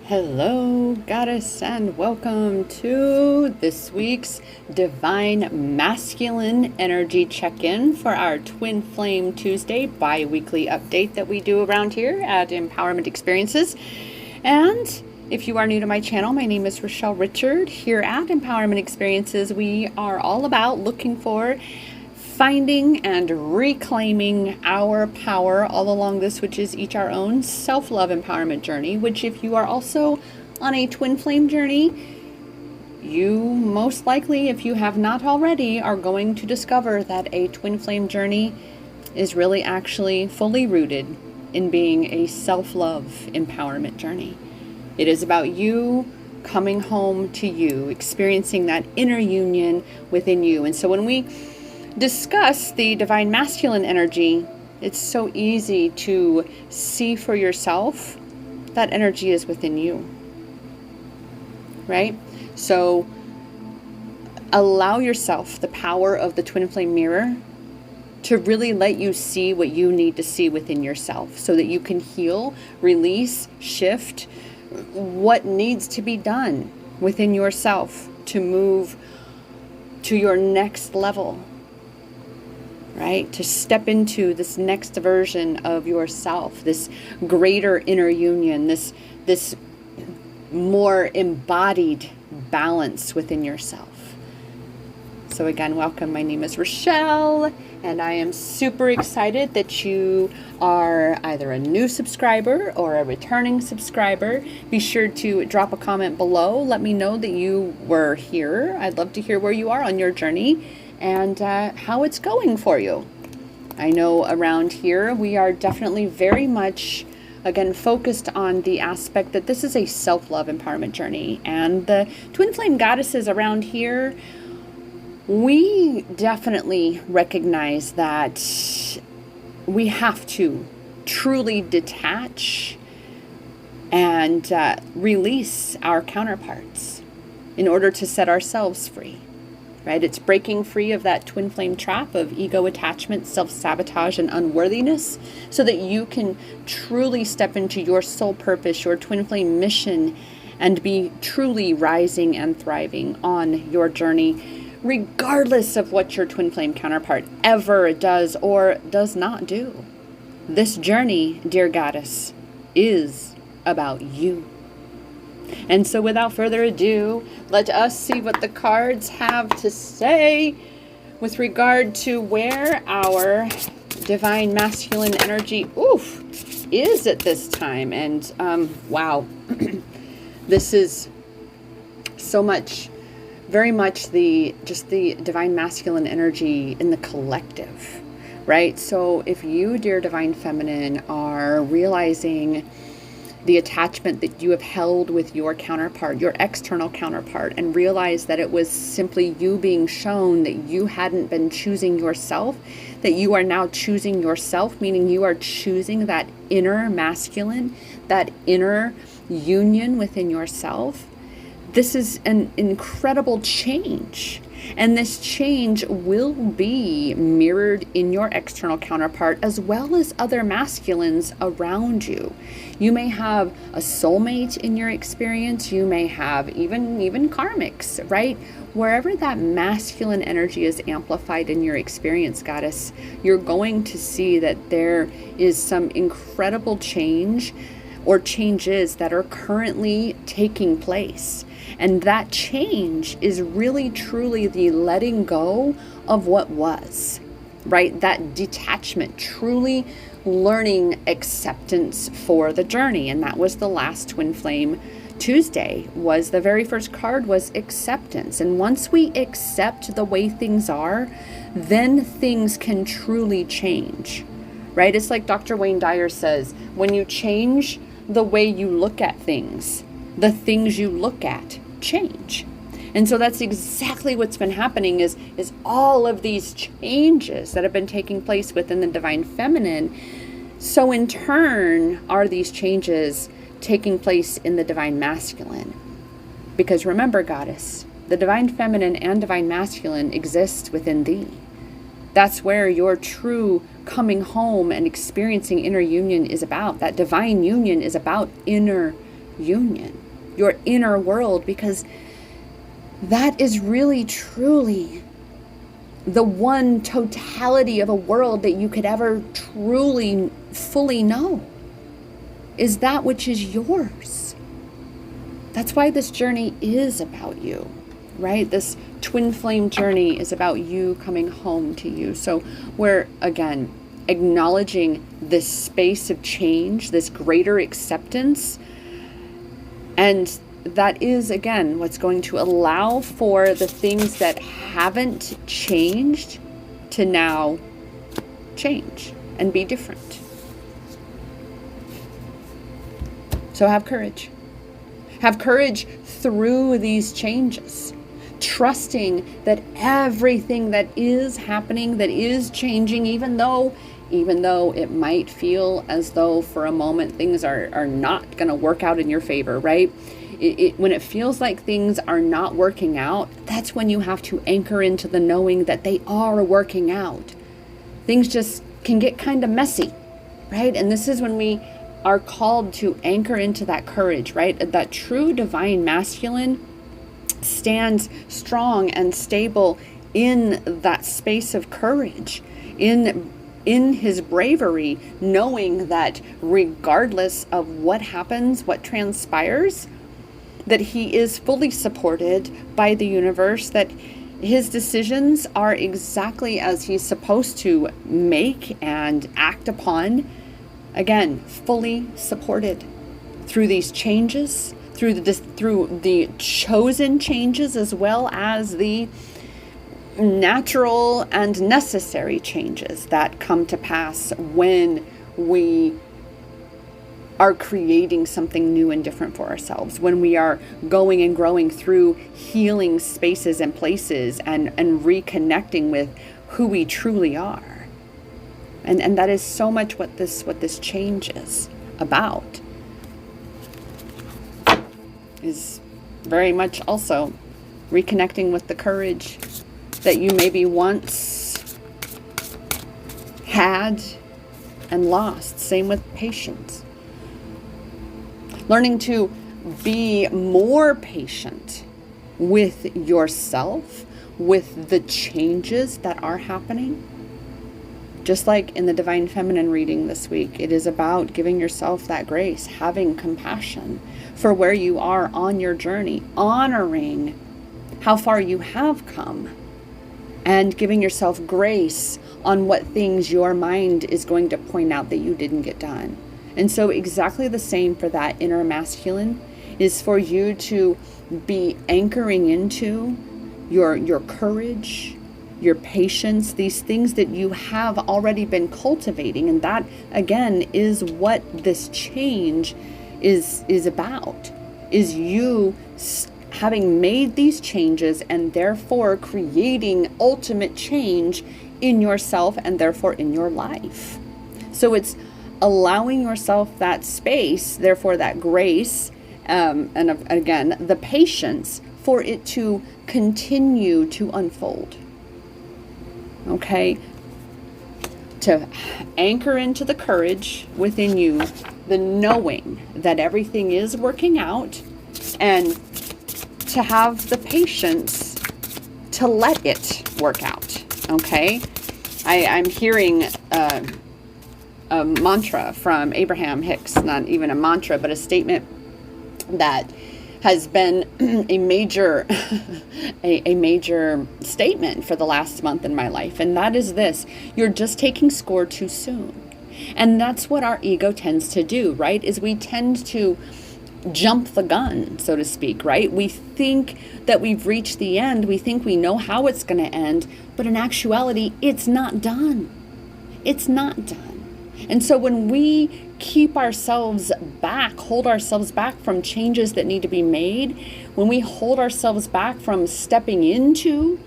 Hello, Goddess, and welcome to this week's Divine Masculine Energy Check-in for our Twin Flame Tuesday bi-weekly update that we do around here at Empowerment Experiences. And if you are new to my channel, my name is Rochelle Richard. Here at Empowerment Experiences, we are all about looking for finding and reclaiming our power all along this, which is each our own self-love empowerment journey, which if you are also on a twin flame journey, you most likely, if you have not already, are going to discover that a twin flame journey is really actually fully rooted in being a self-love empowerment journey. It is about you coming home to you, experiencing that inner union within you. And so when we discuss the divine masculine energy, it's so easy to see for yourself that energy is within you, right? So allow yourself the power of the twin flame mirror to really let you see what you need to see within yourself so that you can heal, release, shift what needs to be done within yourself to move to your next level. Right? To step into this next version of yourself, this greater inner union, this more embodied balance within yourself. So again, welcome. My name is Rochelle, and I am super excited that you are either a new subscriber or a returning subscriber. Be sure to drop a comment below. Let me know that you were here. I'd love to hear where you are on your journey and how it's going for you. I know around here we are definitely very much, again, focused on the aspect that this is a self-love empowerment journey. And the twin flame goddesses around here, we definitely recognize that we have to truly detach and release our counterparts in order to set ourselves free. Right? It's breaking free of that twin flame trap of ego attachment, self-sabotage, and unworthiness so that you can truly step into your soul purpose, your twin flame mission, and be truly rising and thriving on your journey, regardless of what your twin flame counterpart ever does or does not do. This journey, dear goddess, is about you. And so without further ado, let us see what the cards have to say with regard to where our divine masculine energy is at this time. And wow, this is so much, very much the divine masculine energy in the collective, right? So if you, dear divine feminine, are realizing the attachment that you have held with your counterpart, your external counterpart, and realize that it was simply you being shown that you hadn't been choosing yourself, that you are now choosing yourself, meaning you are choosing that inner masculine, that inner union within yourself. This is an incredible change. And this change will be mirrored in your external counterpart as well as other masculines around you. You may have a soulmate in your experience. You may have even karmics, right? Wherever that masculine energy is amplified in your experience, goddess, you're going to see that there is some incredible change or changes that are currently taking place. And that change is really truly the letting go of what was, right? That detachment, truly learning acceptance for the journey. And that was the last Twin Flame Tuesday. Was the very first card was acceptance. And once we accept the way things are, then things can truly change, right? It's like Dr. Wayne Dyer says, when you change the way you look at things, the things you look at change. And so that's exactly what's been happening is all of these changes that have been taking place within the divine feminine. So in turn, are these changes taking place in the divine masculine? Because remember, goddess, the divine feminine and divine masculine exist within thee. That's where your true coming home and experiencing inner union is about. That divine union is about inner union, your inner world, because that is really, truly the one totality of a world that you could ever truly, fully know, is that which is yours. That's why this journey is about you, right? This twin flame journey is about you coming home to you. So we're, again, acknowledging this space of change, this greater acceptance. And that is, again, what's going to allow for the things that haven't changed to now change and be different. So have courage. Have courage through these changes, trusting that everything that is happening, that is changing, even though it might feel as though for a moment things are not going to work out in your favor, right? When it feels like things are not working out, that's when you have to anchor into the knowing that they are working out. Things just can get kind of messy, right? And this is when we are called to anchor into that courage, right? That true divine masculine stands strong and stable in that space of courage, in his bravery, knowing that regardless of what happens, what transpires, that he is fully supported by the universe, that his decisions are exactly as he's supposed to make and act upon. Again, fully supported through these changes, through the chosen changes, as well as the natural and necessary changes that come to pass when we are creating something new and different for ourselves, when we are going and growing through healing spaces and places and reconnecting with who we truly are. And that is so much what this change is about. Is very much also reconnecting with the courage that you maybe once had and lost. Same with patience. Learning to be more patient with yourself, with the changes that are happening. Just like in the Divine Feminine reading this week, it is about giving yourself that grace, having compassion for where you are on your journey, honoring how far you have come, and giving yourself grace on what things your mind is going to point out that you didn't get done. And so exactly the same for that inner masculine is for you to be anchoring into your courage, your patience, these things that you have already been cultivating. And that, again, is what this change is about, is you having made these changes and therefore creating ultimate change in yourself and therefore in your life. So it's allowing yourself that space, therefore that grace, and again, the patience for it to continue to unfold. Okay? To anchor into the courage within you, the knowing that everything is working out, and to have the patience to let it work out. Okay? I'm hearing a mantra from Abraham Hicks, not even a mantra, but a statement that has been a major statement for the last month in my life. And that is this: you're just taking score too soon. And that's what our ego tends to do, right? Is we tend to jump the gun, so to speak, right? We think that we've reached the end. We think we know how it's going to end. But in actuality, it's not done. It's not done. And so when we keep ourselves back, hold ourselves back from changes that need to be made, when we hold ourselves back from stepping into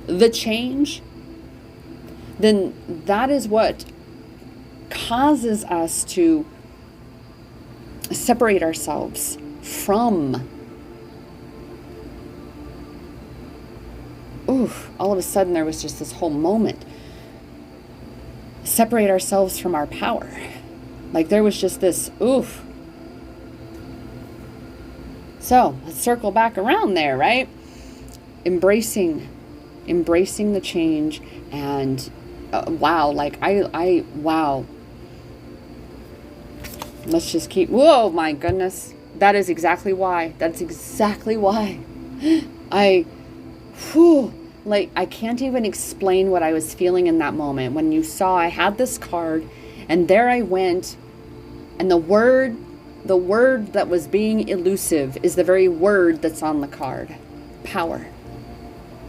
the change, then that is what causes us to separate ourselves from, all of a sudden there was just this whole moment. Separate ourselves from our power. Like there was just this, So let's circle back around there, right? Embracing the change. And wow, like wow. Let's just keep, whoa, my goodness. That is exactly why. That's exactly why. I can't even explain what I was feeling in that moment when you saw I had this card and there I went, and the word that was being elusive is the very word that's on the card. Power.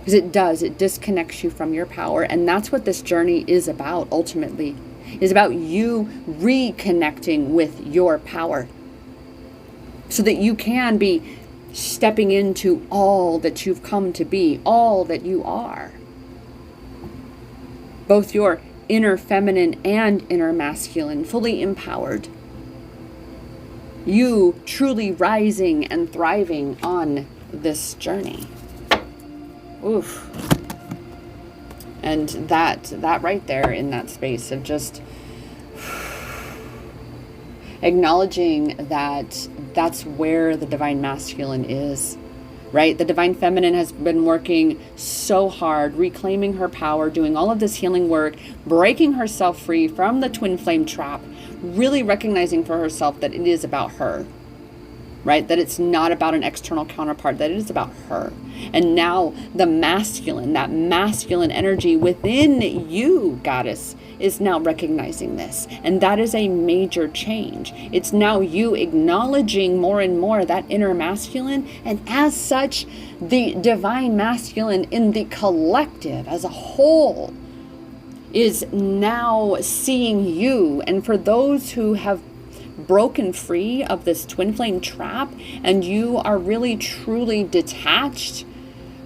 Because it disconnects you from your power. And that's what this journey is about ultimately. Is about you reconnecting with your power. So that you can be stepping into all that you've come to be, all that you are. Both your inner feminine and inner masculine, fully empowered. You truly rising and thriving on this journey. Oof. And that right there in that space of just acknowledging that that's where the divine masculine is, right? The divine feminine has been working so hard, reclaiming her power, doing all of this healing work, breaking herself free from the twin flame trap, really recognizing for herself that it is about her, right? That it's not about an external counterpart, that it is about her. And now the masculine, that masculine energy within you, goddess, is now recognizing this. And that is a major change. It's now you acknowledging more and more that inner masculine. And as such, the divine masculine in the collective as a whole is now seeing you. And for those who have broken free of this twin flame trap and you are really truly detached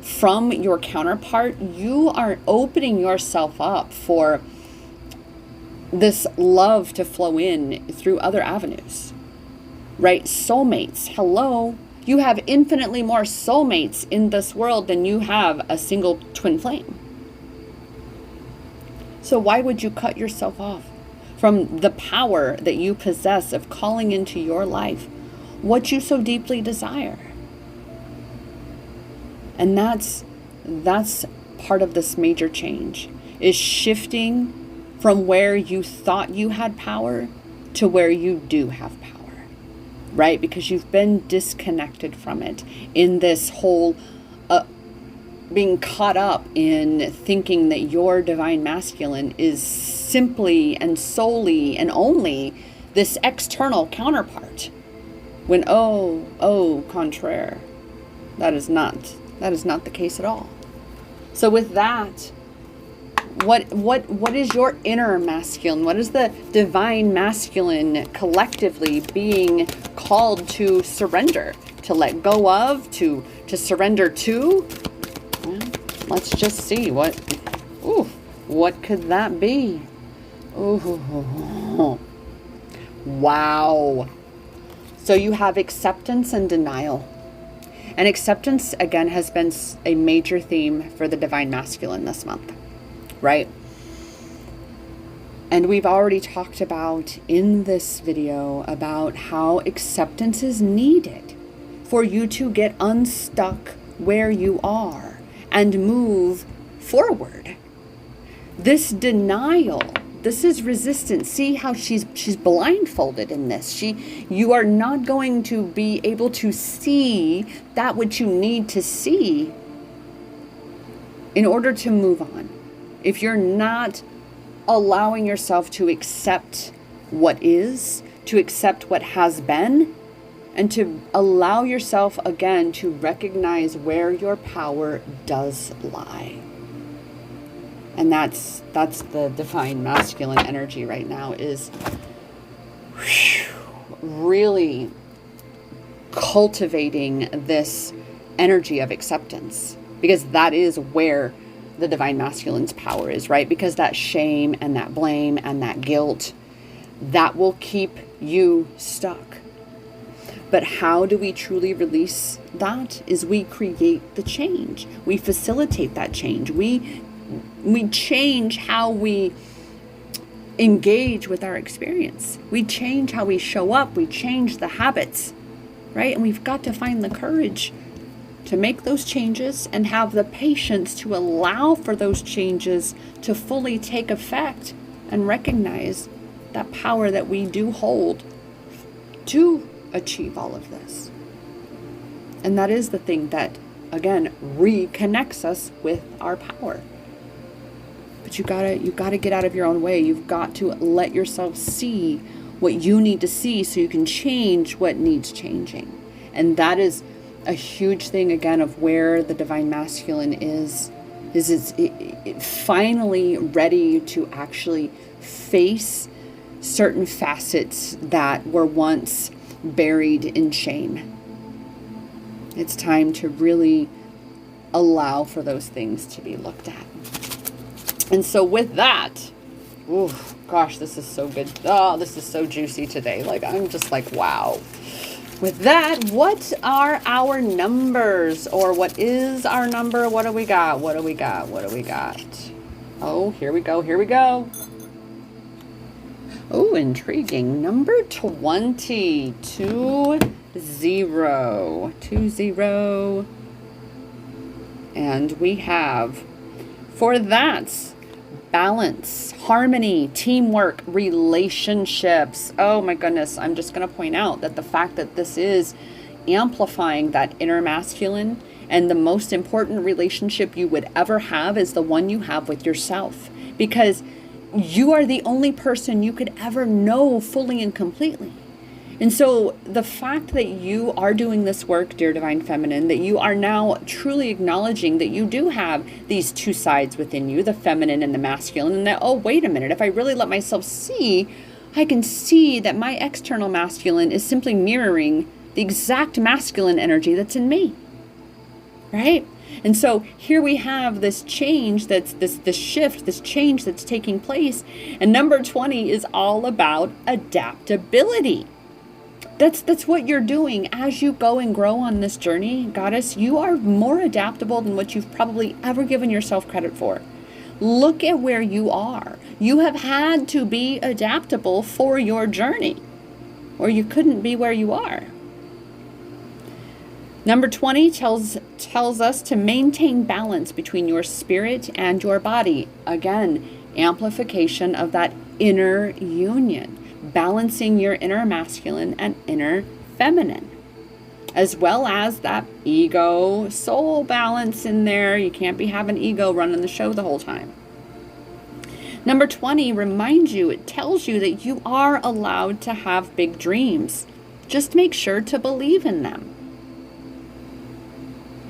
from your counterpart, you are opening yourself up for this love to flow in through other avenues, right? Soulmates, hello. You have infinitely more soulmates in this world than you have a single twin flame. So why would you cut yourself off from the power that you possess of calling into your life what you so deeply desire? And that's part of this major change, is shifting from where you thought you had power to where you do have power, right? Because you've been disconnected from it in this whole being caught up in thinking that your divine masculine is simply and solely and only this external counterpart. When au contraire, that is not the case at all. So with that, what is your inner masculine? What is the divine masculine collectively being called to surrender, to let go of, to surrender to? Well, let's just see what could that be? Ooh. Wow. So you have acceptance and denial. And acceptance, again, has been a major theme for the divine masculine this month, right? And we've already talked about in this video about how acceptance is needed for you to get unstuck where you are and move forward. This denial, this is resistance. See how she's blindfolded in this. You are not going to be able to see that which you need to see in order to move on. If you're not allowing yourself to accept what is, to accept what has been, and to allow yourself again to recognize where your power does lie. And that's the divine masculine energy right now, is really cultivating this energy of acceptance, because that is where the divine masculine's power is, right? Because that shame and that blame and that guilt, that will keep you stuck. But how do we truly release that? Is we create the change. We facilitate that change. We change how we engage with our experience. We change how we show up. We change the habits. right? And we've got to find the courage to make those changes and have the patience to allow for those changes to fully take effect and recognize that power that we do hold to achieve all of this. And that is the thing that, again, reconnects us with our power. But you gotta get out of your own way. You've got to let yourself see what you need to see so you can change what needs changing. And that is a huge thing, again, of where the Divine Masculine is it finally ready to actually face certain facets that were once buried in shame. It's time to really allow for those things to be looked at. And so with that, oh gosh, this is so good. Oh, this is so juicy today. Like, I'm just like, wow. With that, what are our numbers? Or what is our number? What do we got? What do we got? What do we got? Oh, here we go. Here we go. Oh, intriguing. Number 20. 20. 20. And we have, for that, balance, harmony, teamwork, relationships. Oh my goodness. I'm just going to point out that the fact that this is amplifying that inner masculine, and the most important relationship you would ever have is the one you have with yourself, because you are the only person you could ever know fully and completely. And so the fact that you are doing this work, dear Divine Feminine, that you are now truly acknowledging that you do have these two sides within you, the feminine and the masculine, and that, oh, wait a minute, if I really let myself see, I can see that my external masculine is simply mirroring the exact masculine energy that's in me, right? And so here we have this change, that's this shift, this change that's taking place. And number 20 is all about adaptability. That's what you're doing as you go and grow on this journey, Goddess. You are more adaptable than what you've probably ever given yourself credit for. Look at where you are. You have had to be adaptable for your journey, or you couldn't be where you are. Number 20 tells us to maintain balance between your spirit and your body. Again, amplification of that inner union. Balancing your inner masculine and inner feminine, as well as that ego soul balance in there. You can't be having ego running the show the whole time. Number 20 reminds you, it tells you that you are allowed to have big dreams. Just make sure to believe in them.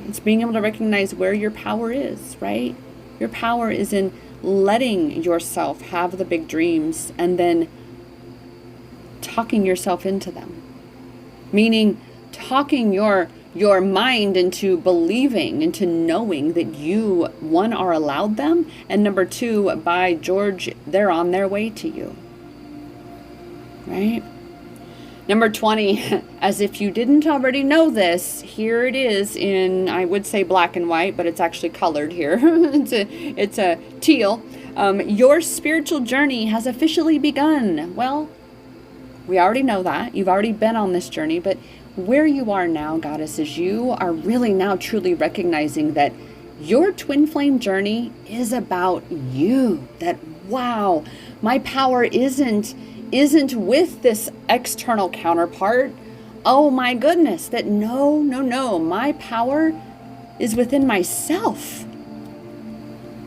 It's being able to recognize where your power is, right? Your power is in letting yourself have the big dreams and then talking yourself into them, meaning talking your mind into believing, into knowing that you, one, are allowed them, and number two, by George, they're on their way to you, right? Number 20, as if you didn't already know this, here it is in, I would say black and white, but it's actually colored here. it's a teal. Your spiritual journey has officially begun. Well, we already know that. You've already been on this journey, but where you are now, Goddesses, you are really now truly recognizing that your twin flame journey is about you. That, wow, my power isn't with this external counterpart. Oh my goodness, that no, my power is within myself.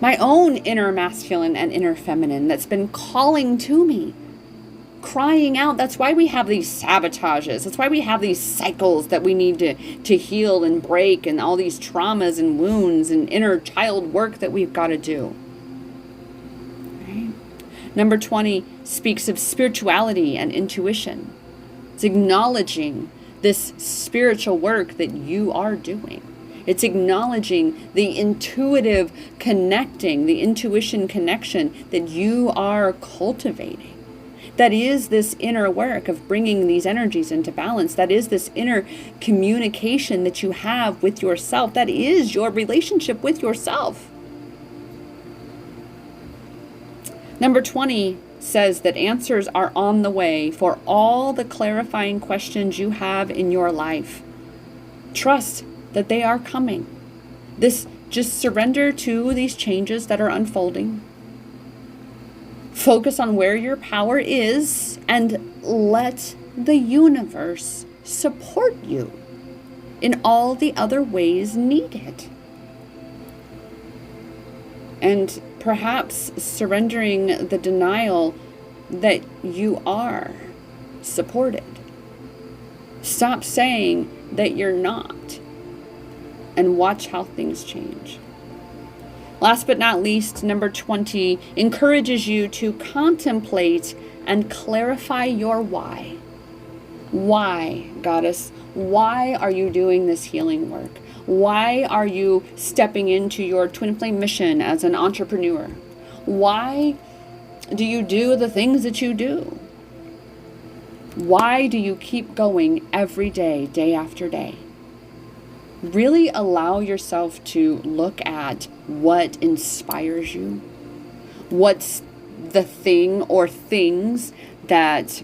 My own inner masculine and inner feminine that's been calling to me, crying out. That's why we have these sabotages. That's why we have these cycles that we need to heal and break, and all these traumas and wounds and inner child work that we've got to do. Right? Number 20 speaks of spirituality and intuition. It's acknowledging this spiritual work that you are doing. It's acknowledging the intuitive connecting, the intuition connection that you are cultivating. That is this inner work of bringing these energies into balance. That is this inner communication that you have with yourself. That is your relationship with yourself. Number 20 says that answers are on the way for all the clarifying questions you have in your life. Trust that they are coming. Just surrender to these changes that are unfolding. Focus on where your power is and let the universe support you in all the other ways needed. And perhaps surrendering the denial that you are supported. Stop saying that you're not, and watch how things change. Last but not least, number 20 encourages you to contemplate and clarify your why. Why, Goddess? Why are you doing this healing work? Why are you stepping into your twin flame mission as an entrepreneur? Why do you do the things that you do? Why do you keep going every day, day after day? Really allow yourself to look at what inspires you. What's the thing or things that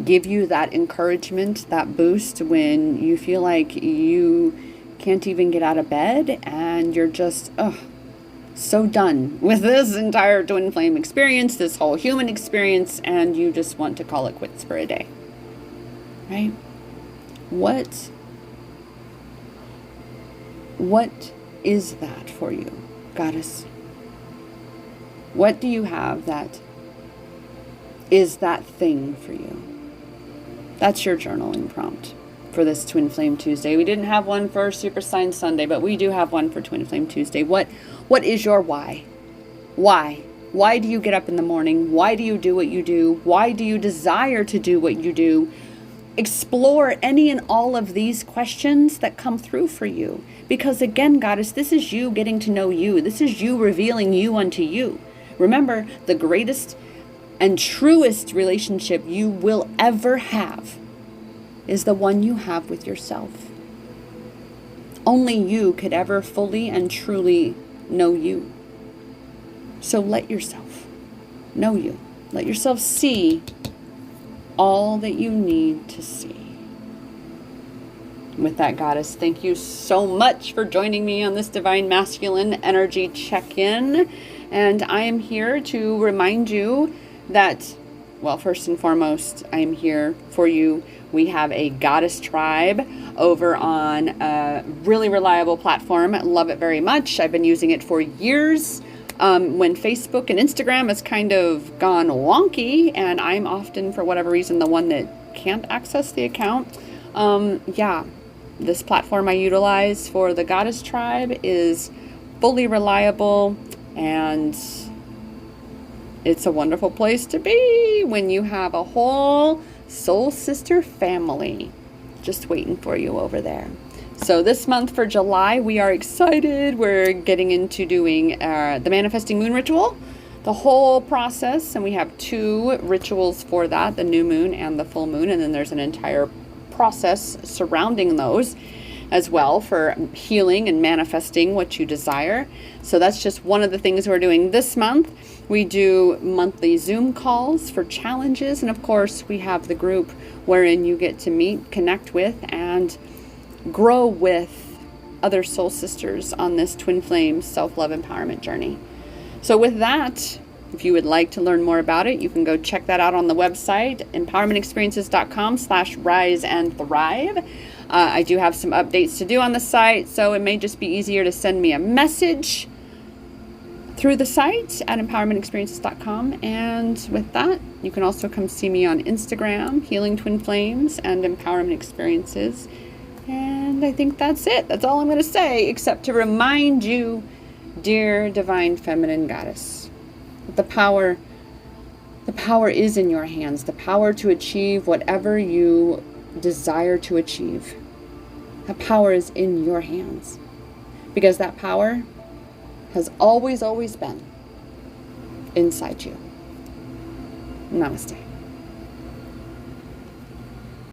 give you that encouragement, that boost when you feel like you can't even get out of bed and you're just so done with this entire twin flame experience, this whole human experience, and you just want to call it quits for a day, right? What is that for you, Goddess? What do you have that is that thing for you? That's your journaling prompt for this Twin Flame Tuesday. We didn't have one for Super Sign Sunday, but we do have one for Twin Flame Tuesday. What is your why? Why? Why do you get up in the morning? Why do you do what you do? Why do you desire to do what you do? Explore any and all of these questions that come through for you. Because again, Goddess, this is you getting to know you. This is you revealing you unto you. Remember, the greatest and truest relationship you will ever have is the one you have with yourself. Only you could ever fully and truly know you. So let yourself know you. Let yourself see all that you need to see. With that, Goddess, thank you so much for joining me on this Divine Masculine Energy Check-In. And I am here to remind you that, well, first and foremost, I am here for you. We have a Goddess Tribe over on a really reliable platform. Love it very much. I've been using it for years. When Facebook and Instagram has kind of gone wonky, and I'm often, for whatever reason, the one that can't access the account. This platform I utilize for the Goddess Tribe is fully reliable, and it's a wonderful place to be when you have a whole soul sister family just waiting for you over there. So this month for July, we are excited. We're getting into doing the Manifesting Moon Ritual, the whole process. And we have 2 rituals for that, the new moon and the full moon. And then there's an entire process surrounding those as well for healing and manifesting what you desire. So that's just one of the things we're doing this month. We do monthly Zoom calls for challenges. And of course, we have the group wherein you get to meet, connect with, and grow with other soul sisters on this twin flame self-love empowerment journey. So with that, if you would like to learn more about it, you can go check that out on the website, empowermentexperiences.com/rise and thrive. I do have some updates to do on the site, so it may just be easier to send me a message through the site at empowermentexperiences.com. And with that, you can also come see me on Instagram, Healing Twin Flames and Empowerment Experiences. And I think that's it. That's all I'm going to say, except to remind you, dear Divine Feminine Goddess, that the power is in your hands. The power to achieve whatever you desire to achieve. That power is in your hands. Because that power has always, always been inside you. Namaste.